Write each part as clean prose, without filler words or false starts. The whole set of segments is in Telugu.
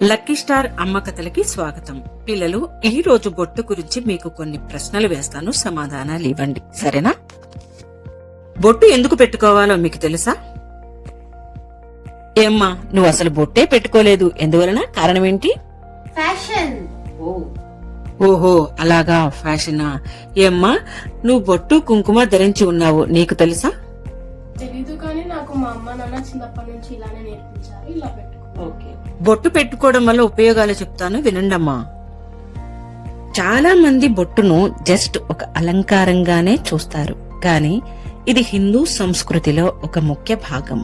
లక్కీ స్టార్ అమ్మ కథలకి స్వాగతం. పిల్లలు, ఈ రోజు బొట్టు గురించి మీకు కొన్ని ప్రశ్నలు వేస్తాను, సమాధానాలు ఇవ్వండి, సరేనా? బొట్టు ఎందుకు పెట్టుకోవాలో మీకు తెలుసా? ఏమ్మా, నువ్వు అసలు బొట్టే పెట్టుకోలేదు, ఎందువలన? కారణం ఏంటి? ఫ్యాషన్. ఓహో, అలాగా, ఫ్యాషనా? ఏమ్మా, నువ్వు బొట్టు కుంకుమ ధరించి ఉన్నావు, నీకు తెలుసా? తెలీదు, కానీ నాకు మా అమ్మ నాన్న చిన్నప్పటి నుంచి ఇలానే నేర్పించారు, ఇలా పెట్టుకున్నాను. బొట్టు పెట్టుకోవడం వల్ల ఉపయోగాలు చెప్తాను, వినండమ్మా. చాలా మంది బొట్టును జస్ట్ ఒక అలంకారంగానే చూస్తారు, కానీ ఇది హిందూ సంస్కృతిలో ఒక ముఖ్య భాగం.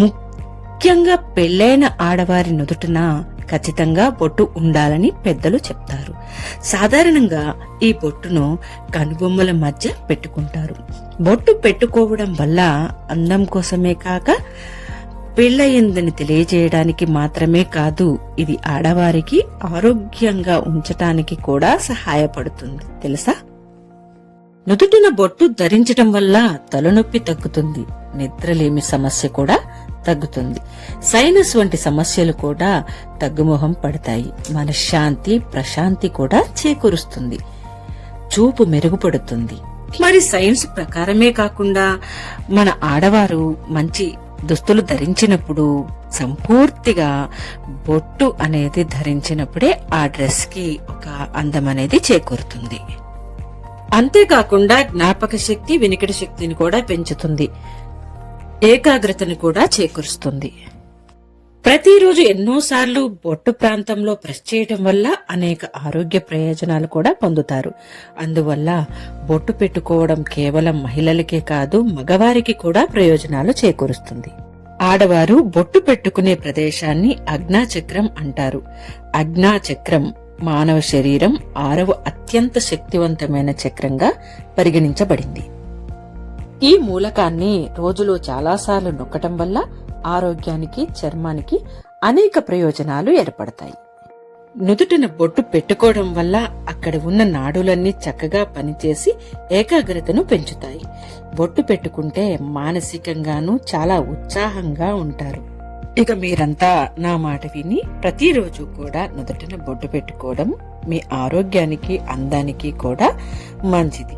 ముఖ్యంగా పెళ్లైన ఆడవారి నుదుటిన ఖచ్చితంగా బొట్టు ఉండాలని పెద్దలు చెప్తారు. సాధారణంగా ఈ బొట్టును కనుబొమ్మల మధ్య పెట్టుకుంటారు. బొట్టు పెట్టుకోవడం వల్ల అందం కోసమే కాక పెళ్లయిందని తెలియజేయడానికి మాత్రమే కాదు, ఇది ఆడవారికి ఆరోగ్యంగా ఉంచటానికి కూడా సహాయపడుతుంది, తెలుసా? నుదుటిన బొట్టు ధరించటం వల్ల తలనొప్పి తగ్గుతుంది, నిద్రలేమి సమస్య కూడా తగ్గుతుంది, సైనస్ వంటి సమస్యలు కూడా తగ్గుముఖం పడతాయి, మనశ్శాంతి ప్రశాంతి కూడా చేకూరుస్తుంది, చూపు మెరుగుపడుతుంది. మరి సైన్స్ ప్రకారమే కాకుండా మన ఆడవారు మంచి దుస్తులు ధరించినప్పుడు, సంపూర్తిగా బొట్టు అనేది ధరించినప్పుడే ఆ డ్రెస్ కి ఒక అందం అనేది చేకూరుతుంది. అంతేకాకుండా జ్ఞాపక శక్తి, వినికిడి శక్తిని కూడా పెంచుతుంది, ఏకాగ్రతను కూడా చేకూరుస్తుంది. ప్రతిరోజు ఎన్నోసార్లు బొట్టు ప్రాంతంలో ప్రెస్ చేయటం వల్ల అనేక ఆరోగ్య ప్రయోజనాలు కూడా పొందుతారు. అందువల్ల బొట్టు పెట్టుకోవడం కేవలం మహిళలకే కాదు, మగవారికి కూడా ప్రయోజనాలు చేకూరుస్తుంది. ఆడవారు బొట్టు పెట్టుకునే ప్రదేశాన్ని ఆజ్ఞాచక్రం అంటారు. ఆజ్ఞాచక్రం మానవ శరీరం 6వ అత్యంత శక్తివంతమైన చక్రంగా పరిగణించబడింది. ఈ మూలకాన్ని రోజులో చాలాసార్లు నొక్కటం వల్ల ఆరోగ్యానికి, చర్మానికి అనేక ప్రయోజనాలు ఏర్పడతాయి. నుదుటిన బొట్టు పెట్టుకోవడం వల్ల అక్కడ ఉన్న నాడులన్నీ చక్కగా పనిచేసి ఏకాగ్రతను పెంచుతాయి. బొట్టు పెట్టుకుంటే మానసికంగానూ చాలా ఉత్సాహంగా ఉంటారు. ఇక మీరంతా నా మాట విని ప్రతిరోజు కూడా నుదుటిన బొట్టు పెట్టుకోవడం మీ ఆరోగ్యానికి, అందానికి కూడా మంచిది.